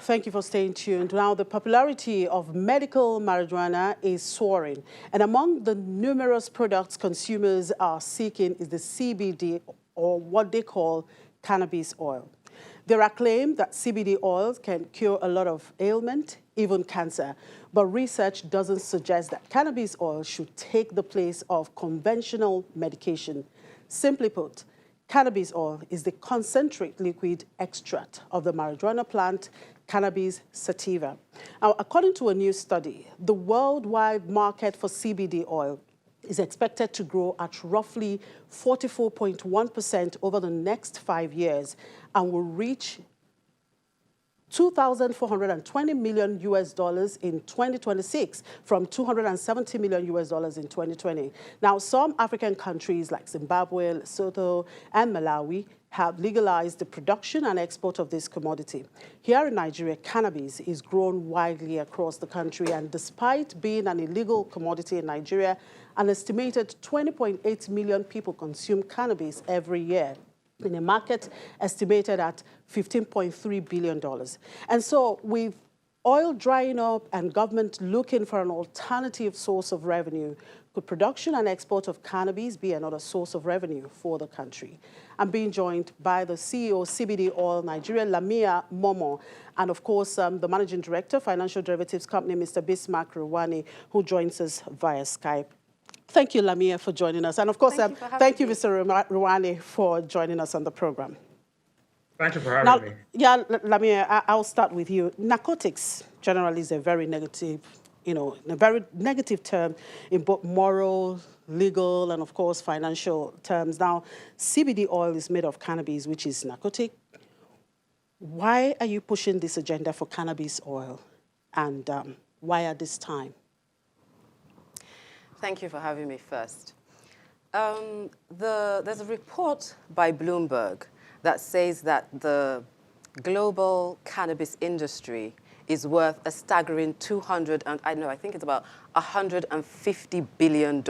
Thank you for staying tuned. Now, the popularity of medical marijuana is soaring, and among the numerous products consumers are seeking is the CBD, or what they call cannabis oil. There are claims that CBD oils can cure a lot of ailment, even cancer, but research doesn't suggest that cannabis oil should take the place of conventional medication. Simply put, cannabis oil is the concentrate liquid extract of the marijuana plant, Cannabis sativa. Now, according to a new study, the worldwide market for CBD oil is expected to grow at roughly 44.1% over the next 5 years and will reach $2,420 million in 2026 from $270 million in 2020. Now, some African countries like Zimbabwe, Lesotho, and Malawi have legalized the production and export of this commodity. Here in Nigeria, cannabis is grown widely across the country, and despite being an illegal commodity in Nigeria, an estimated 20.8 million people consume cannabis every year, in a market estimated at $15.3 billion. And so with oil drying up and government looking for an alternative source of revenue, could production and export of cannabis be another source of revenue for the country? I'm being joined by the CEO of CBD Oil Nigeria, Lami'ah Momo, and of course, the Managing Director, Financial Derivatives Company, Mr. Bismarck Rewane, who joins us via Skype. Thank you, Lami'ah, for joining us. And of course, thank you, Mr. Rewane, for joining us on the program. Thank you for having me. Yeah, Lami'ah, I'll start with you. Narcotics generally is a very negative, a very negative term in both moral, legal, and of course, financial terms. Now, CBD oil is made of cannabis, which is narcotic. Why are you pushing this agenda for cannabis oil? And why at this time? Thank you for having me first. There's a report by Bloomberg that says that the global cannabis industry is worth a staggering I think it's about $150 billion.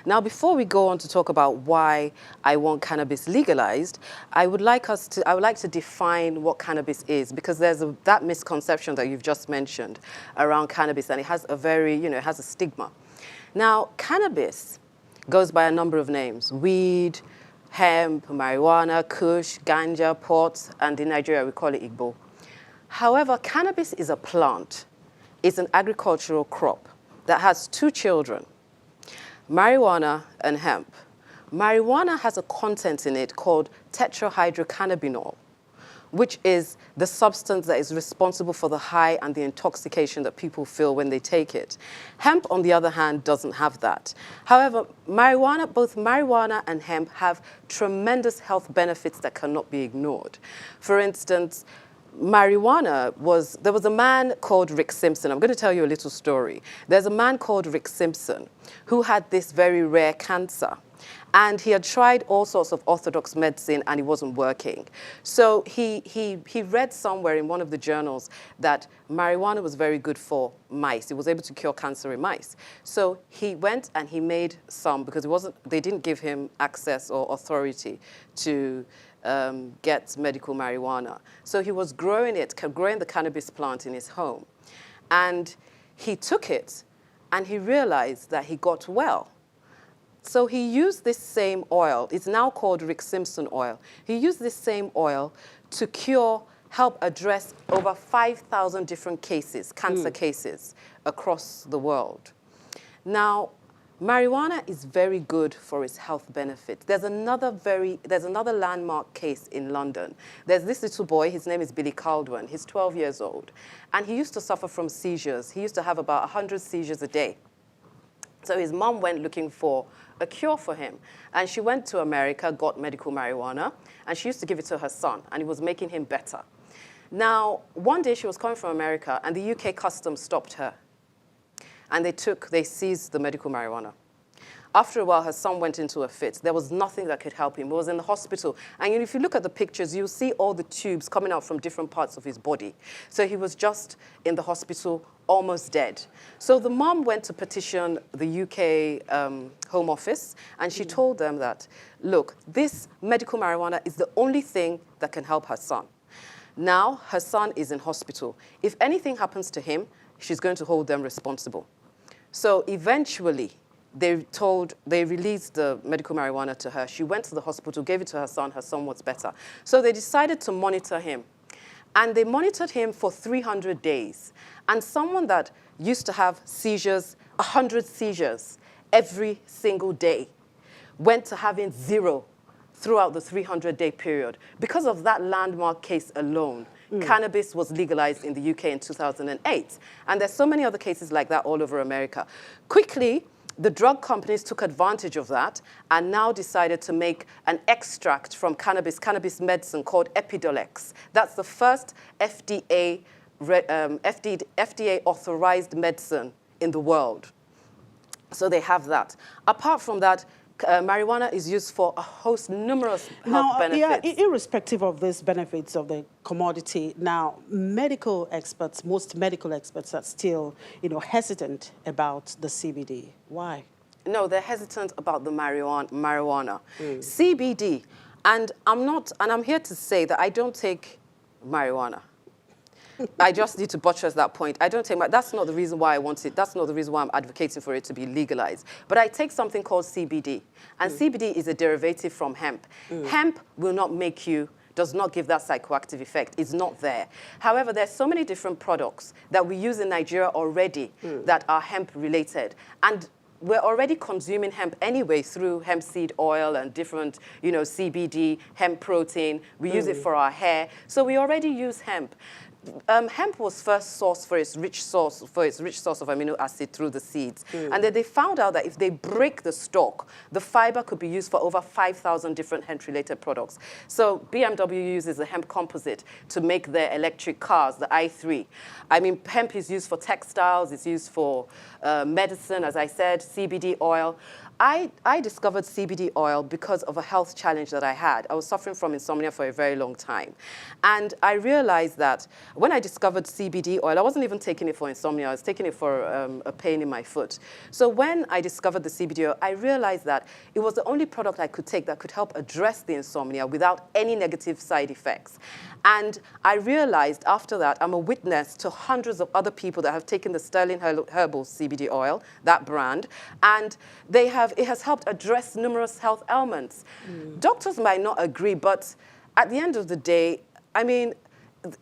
Now, before we go on to talk about why I want cannabis legalized, I would like to define what cannabis is, because there's that misconception that you've just mentioned around cannabis, and it has a very, it has a stigma. Now, cannabis goes by a number of names: weed, hemp, marijuana, kush, ganja, pot, and in Nigeria we call it Igbo. However, cannabis is a plant. It's an agricultural crop that has two children, marijuana and hemp. Marijuana has a content in it called tetrahydrocannabinol, which is the substance that is responsible for the high and the intoxication that people feel when they take it. Hemp, on the other hand, doesn't have that. However, both marijuana and hemp have tremendous health benefits that cannot be ignored. For instance, marijuana there was a man called Rick Simpson. I'm going to tell you a little story. There's a man called Rick Simpson who had this very rare cancer. And he had tried all sorts of orthodox medicine and it wasn't working. So he read somewhere in one of the journals that marijuana was very good for mice. It was able to cure cancer in mice. So he went and he made some, because they didn't give him access or authority to get medical marijuana. So he was growing the cannabis plant in his home. And he took it and he realized that he got well. So he used this same oil. It's now called Rick Simpson oil. He used this same oil to help address over 5,000 different cases, cancer cases, across the world. Now, marijuana is very good for its health benefits. There's another landmark case in London. There's this little boy, his name is Billy Caldwell. He's 12 years old. And he used to suffer from seizures. He used to have about 100 seizures a day. So his mom went looking for a cure for him. And she went to America, got medical marijuana, and she used to give it to her son, and it was making him better. Now, one day she was coming from America, and the UK customs stopped her. And they seized the medical marijuana. After a while, her son went into a fit. There was nothing that could help him. He was in the hospital. And if you look at the pictures, you'll see all the tubes coming out from different parts of his body. So he was just in the hospital, almost dead. So the mom went to petition the UK Home Office, and she told them that, look, this medical marijuana is the only thing that can help her son. Now her son is in hospital. If anything happens to him, she's going to hold them responsible. So eventually, they released the medical marijuana to her. She went to the hospital, gave it to her son was better. So they decided to monitor him. And they monitored him for 300 days. And someone that used to have seizures, 100 seizures every single day, went to having 0 throughout the 300-day period. Because of that landmark case alone, cannabis was legalized in the UK in 2008. And there's so many other cases like that all over America. Quickly, the drug companies took advantage of that and now decided to make an extract from cannabis medicine called Epidiolex. That's the first FDA authorized medicine in the world. So they have that. Apart from that, marijuana is used for a host, numerous health benefits. Yeah, irrespective of these benefits of the commodity, now medical experts, most medical experts are still, hesitant about the CBD. Why? No, they're hesitant about the marijuana. CBD, and I'm here to say that I don't take marijuana. I just need to buttress that point. I don't take that's not the reason why I want it. That's not the reason why I'm advocating for it to be legalized. But I take something called CBD. And CBD is a derivative from hemp. Hemp will not does not give that psychoactive effect. It's not there. However, there's so many different products that we use in Nigeria already that are hemp-related. And we're already consuming hemp anyway through hemp seed oil and different, CBD, hemp protein. We use it for our hair. So we already use hemp. Hemp was first sourced for its rich source of amino acid through the seeds. And then they found out that if they break the stalk, the fiber could be used for over 5,000 different hemp-related products. So BMW uses a hemp composite to make their electric cars, the i3. I mean, hemp is used for textiles, it's used for medicine, as I said, CBD oil. I discovered CBD oil because of a health challenge that I had. I was suffering from insomnia for a very long time. And I realized that when I discovered CBD oil, I wasn't even taking it for insomnia. I was taking it for a pain in my foot. So when I discovered the CBD oil, I realized that it was the only product I could take that could help address the insomnia without any negative side effects. And I realized after that, I'm a witness to hundreds of other people that have taken the Sterling Herbal CBD oil, that brand, and it has helped address numerous health ailments. Doctors might not agree, but at the end of the day, I mean,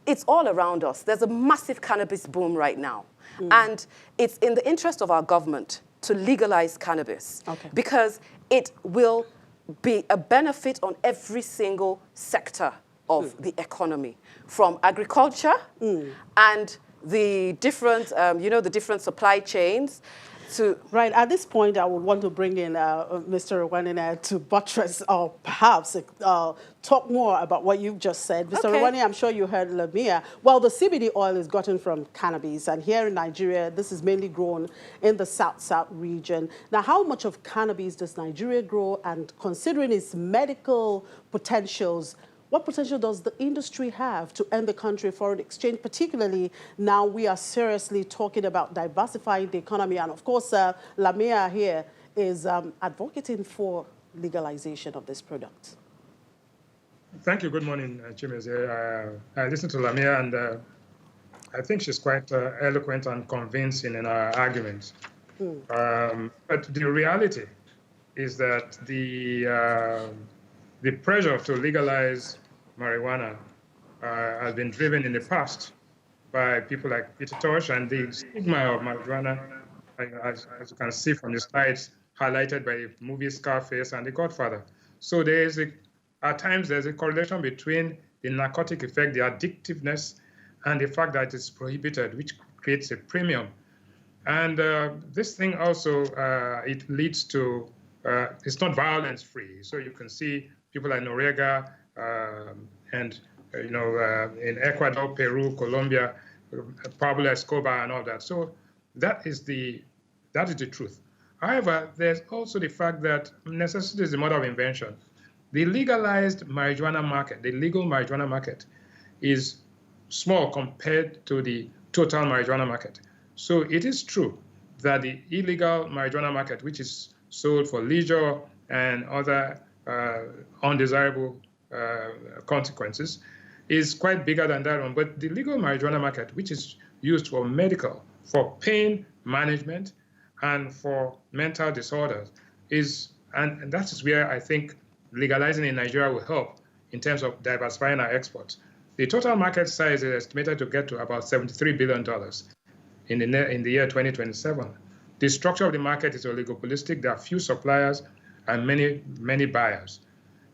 it's all around us. There's a massive cannabis boom right now. And it's in the interest of our government to legalize cannabis because it will be a benefit on every single sector of the economy, from agriculture and the different, the different supply chains. Right. At this point, I would want to bring in Mr. Rewane to buttress or perhaps talk more about what you've just said. Mr. Rewane, I'm sure you heard Lami'ah. Well, the CBD oil is gotten from cannabis, and here in Nigeria, this is mainly grown in the South region. Now, how much of cannabis does Nigeria grow, and considering its medical potentials, what potential does the industry have to end the country foreign exchange, particularly now we are seriously talking about diversifying the economy? And of course, Lami'ah here is advocating for legalization of this product. Thank you. Good morning, Chimeze. I listened to Lami'ah, and I think she's quite eloquent and convincing in her arguments. But the reality is that the pressure to legalize marijuana has been driven in the past by people like Peter Tosh, and the stigma of marijuana, as you can see from the slides, highlighted by the movie Scarface and The Godfather. So at times there's a correlation between the narcotic effect, the addictiveness, and the fact that it's prohibited, which creates a premium. And this thing also, it leads to, it's not violence-free. So you can see people like Noriega and in Ecuador, Peru, Colombia, Pablo Escobar, and all that. So that is the truth. However, there's also the fact that necessity is the mother of invention. The legalized marijuana market, the legal marijuana market, is small compared to the total marijuana market. So it is true that the illegal marijuana market, which is sold for leisure and other undesirable consequences, is quite bigger than that one. But the legal marijuana market, which is used for medical, for pain management, and for mental disorders, and that is where I think legalizing in Nigeria will help in terms of diversifying our exports. The total market size is estimated to get to about $73 billion in the year 2027. The structure of the market is oligopolistic. There are few suppliers and many buyers.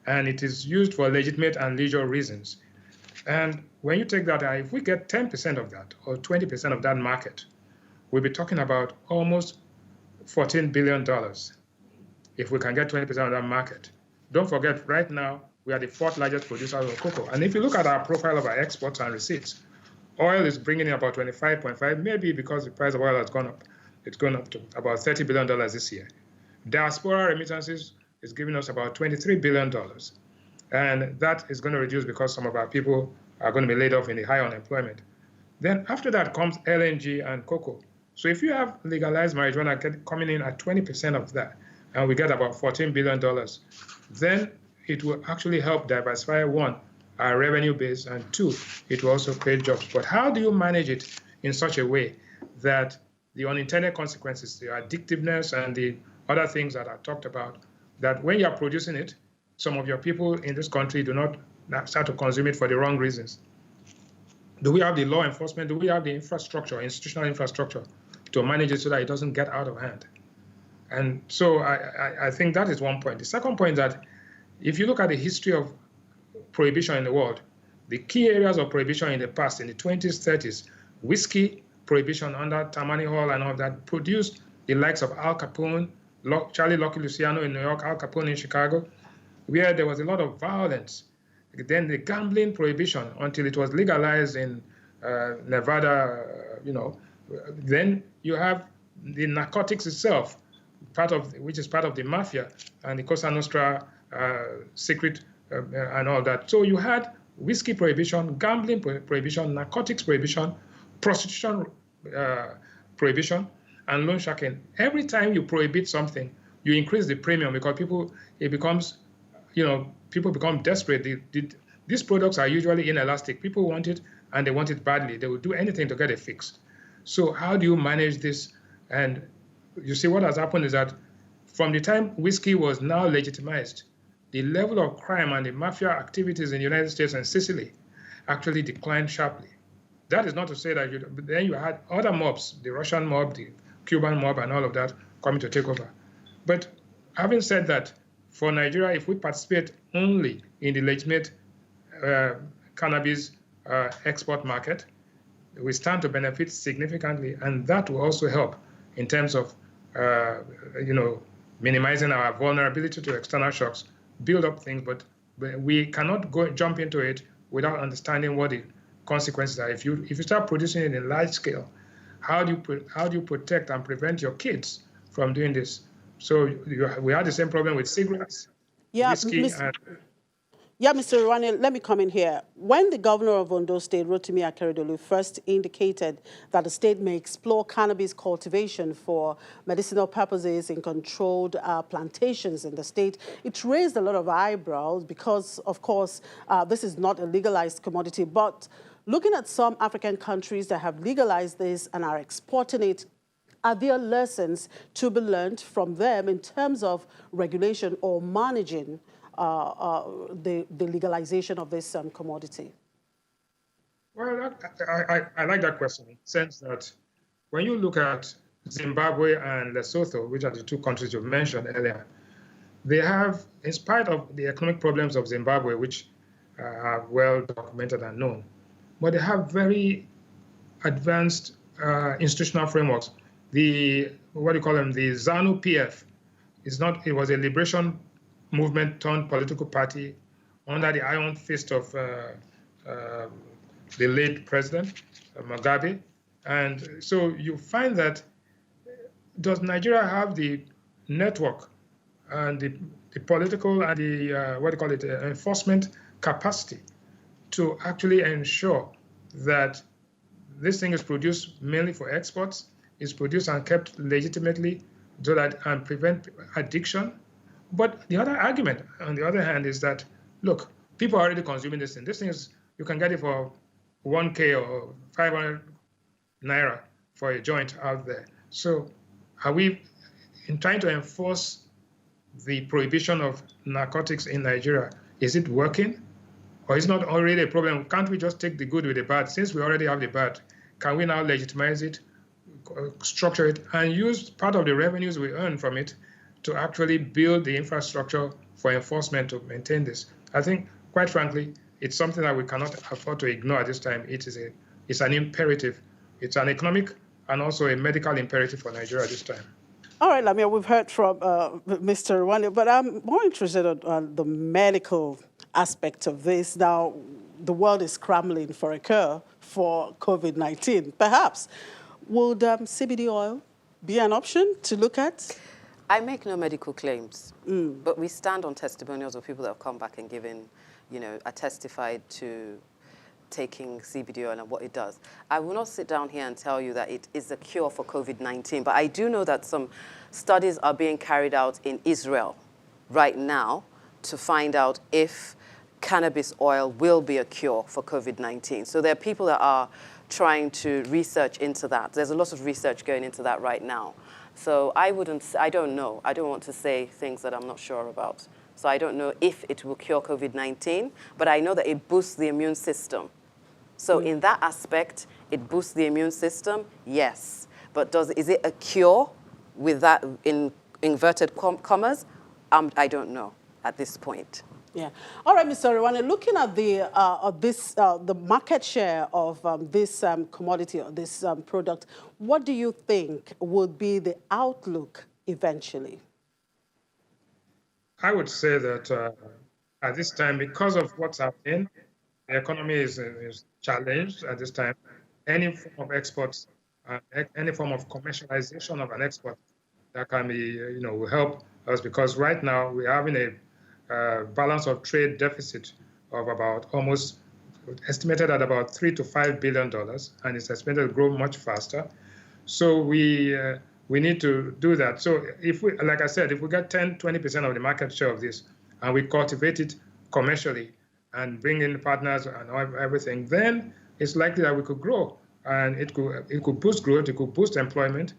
And it is used for legitimate and legal reasons. And when you take that, if we get 10% of that or 20% of that market, we'll be talking about almost $14 billion if we can get 20% of that market. Don't forget, right now, we are the fourth largest producer of cocoa. And if you look at our profile of our exports and receipts, oil is bringing in about 25.5, maybe because the price of oil has gone up. It's gone up to about $30 billion this year. Diaspora remittances is giving us about $23 billion. And that is going to reduce because some of our people are going to be laid off in the high unemployment. Then after that comes LNG and cocoa. So if you have legalized marijuana coming in at 20% of that, and we get about $14 billion, then it will actually help diversify, one, our revenue base, and two, it will also create jobs. But how do you manage it in such a way that the unintended consequences, the addictiveness and the other things that I talked about, that when you're producing it, some of your people in this country do not start to consume it for the wrong reasons? Do we have the law enforcement? Do we have the infrastructure, institutional infrastructure, to manage it so that it doesn't get out of hand? And so I think that is one point. The second point is that if you look at the history of prohibition in the world, the key areas of prohibition in the past, in the 20s, 30s, whiskey prohibition under Tammany Hall and all of that, produced the likes of Al Capone, Charlie Lucky Luciano in New York, Al Capone in Chicago, where there was a lot of violence. Then the gambling prohibition until it was legalized in Nevada, Then you have the narcotics itself, which is part of the mafia and the Cosa Nostra secret and all that. So you had whiskey prohibition, gambling prohibition, narcotics prohibition, prostitution prohibition, and loan sharking. Every time you prohibit something, you increase the premium because people become desperate. These products are usually inelastic. People want it, and they want it badly. They will do anything to get it fixed. So how do you manage this? And you see what has happened is that from the time whiskey was now legitimized, the level of crime and the mafia activities in the United States and Sicily actually declined sharply. That is not to say that then you had other mobs, the Russian mob, the Cuban mob, and all of that coming to take over. But having said that, for Nigeria, if we participate only in the legitimate cannabis export market, we stand to benefit significantly, and that will also help in terms of minimizing our vulnerability to external shocks, build up things, but we cannot jump into it without understanding what the consequences are. If you start producing it in large scale, how do you protect and prevent your kids from doing this? So we had the same problem with cigarettes, whiskey, Mr. Rewane, let me come in here. When the governor of Ondo State, Rotimi Akeredolu, first indicated that the state may explore cannabis cultivation for medicinal purposes in controlled plantations in the state, it raised a lot of eyebrows because, of course, this is not a legalized commodity. But looking at some African countries that have legalized this and are exporting it, are there lessons to be learned from them in terms of regulation or managing the legalization of this commodity? Well, I like that question in the sense that when you look at Zimbabwe and Lesotho, which are the two countries you mentioned earlier, they have, in spite of the economic problems of Zimbabwe, which are well documented and known, but they have very advanced institutional frameworks. The ZANU-PF it was a liberation movement turned political party under the iron fist of the late president, Mugabe. And so you find that, does Nigeria have the network and the political and the, enforcement capacity to actually ensure that this thing is produced mainly for exports, is produced and kept legitimately so that and prevent addiction? But the other argument, on the other hand, is that, look, people are already consuming this thing. This thing is you can get it for 1K or 500 naira for a joint out there. So are we, in trying to enforce the prohibition of narcotics in Nigeria, is it working? Or is it not already a problem? Can't we just take the good with the bad? Since we already have the bad, can we now legitimize it, structure it, and use part of the revenues we earn from it to actually build the infrastructure for enforcement to maintain this? I think, quite frankly, it's something that we cannot afford to ignore at this time. It's an imperative. It's an economic and also a medical imperative for Nigeria at this time. All right, Lami'ah, we've heard from Mr. Rewane, but I'm more interested on the medical aspect of this. Now, the world is scrambling for a cure for COVID-19. Perhaps, would CBD oil be an option to look at? I make no medical claims, but we stand on testimonials of people that have come back and given, are testified to taking CBD oil and what it does. I will not sit down here and tell you that it is a cure for COVID-19, but I do know that some studies are being carried out in Israel right now to find out if cannabis oil will be a cure for COVID-19. So there are people that are trying to research into that. There's a lot of research going into that right now. So I don't know. I don't want to say things that I'm not sure about. So I don't know if it will cure COVID-19, but I know that it boosts the immune system. So in that aspect, it boosts the immune system, yes. But is it a cure with that in inverted commas? I don't know at this point. Yeah. All right, Mr. Rewane, looking at the market share of this commodity or this product, what do you think would be the outlook eventually? I would say that at this time, because of what's happening, the economy is challenged at this time. Any form of exports, any form of commercialization of an export that can be, will help us, because right now we're having a balance of trade deficit of about almost estimated at about $3 to $5 billion, and it's expected to grow much faster. So we need to do that. So if we, like I said, if we get 10–20% of the market share of this, and we cultivate it commercially and bring in partners and everything, then it's likely that we could grow, and it could boost growth, it could boost employment,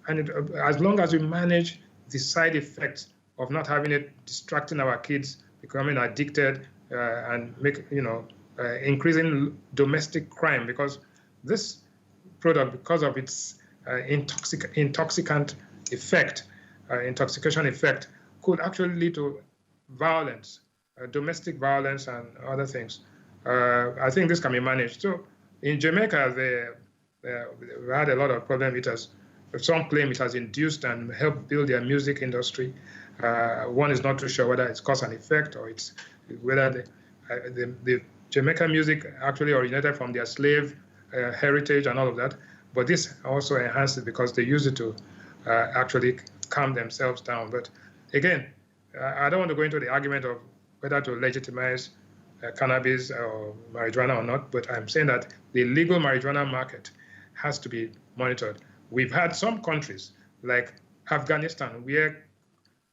and as long as we manage the side effects of not having it distracting our kids, becoming addicted, and increasing domestic crime, because this product, because of its intoxicant effect, intoxication effect, could actually lead to violence, domestic violence and other things. I think this can be managed. So in Jamaica, they had a lot of problems. Some claim it has induced and helped build their music industry. One is not too sure whether it's cause and effect, or it's whether the Jamaican music actually originated from their slave heritage and all of that. But this also enhanced it because they use it to actually calm themselves down. But again, I don't want to go into the argument of whether to legitimize cannabis or marijuana or not, but I'm saying that the legal marijuana market has to be monitored. We've had some countries like Afghanistan where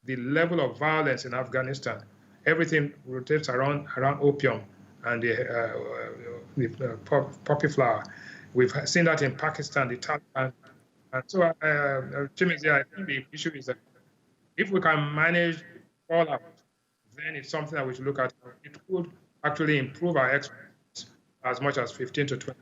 the level of violence in Afghanistan, everything rotates around opium and the poppy flower. We've seen that in Pakistan, the Taliban. And so, Chimizi, I think the issue is that if we can manage all out, then it's something that we should look at. It could actually improve our exports as much as 15 to 20%.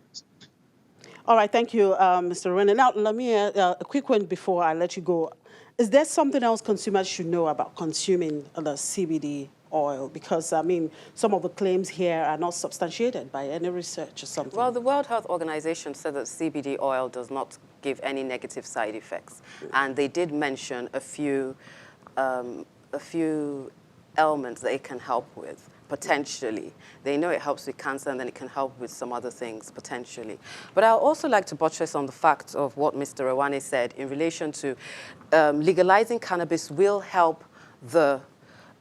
All right, thank you, Mr. Rewane. Now, Lami'ah, a quick one before I let you go. Is there something else consumers should know about consuming the CBD oil? Because, I mean, some of the claims here are not substantiated by any research or something. Well, the World Health Organization said that CBD oil does not give any negative side effects. And they did mention a few ailments that it can help with, potentially. They know it helps with cancer, and then it can help with some other things, potentially. But I'd also like to buttress on the fact of what Mr. Rewane said in relation to legalizing cannabis will help the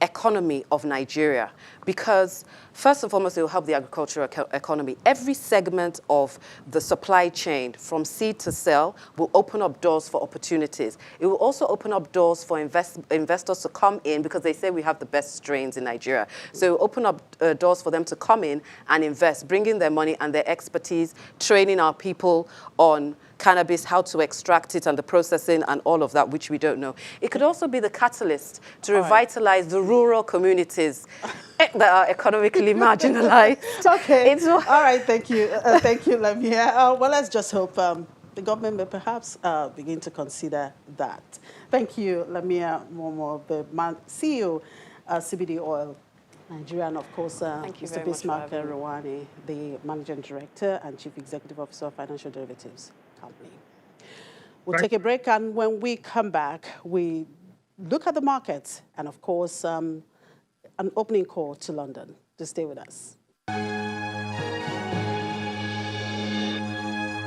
economy of Nigeria, because First and foremost, it will help the agricultural economy. Every segment of the supply chain, from seed to sell, will open up doors for opportunities. It will also open up doors for investors to come in, because they say we have the best strains in Nigeria. So it will open up doors for them to come in and invest, bring in their money and their expertise, training our people on cannabis, how to extract it and the processing and all of that, which we don't know. It could also be the catalyst to revitalize the rural communities that are economically marginalized. Okay. All right. Thank you. Thank you, Lami'ah. Well, let's just hope the government may perhaps begin to consider that. Thank you, Lami'ah Momo, the CEO, CBD Oil Nigeria, and of course, Mr. Bismarck Rewane, the Managing Director and Chief Executive Officer of Financial Derivatives Company. We'll take a break, and when we come back, we look at the markets and, of course, an opening call to London. To stay with us.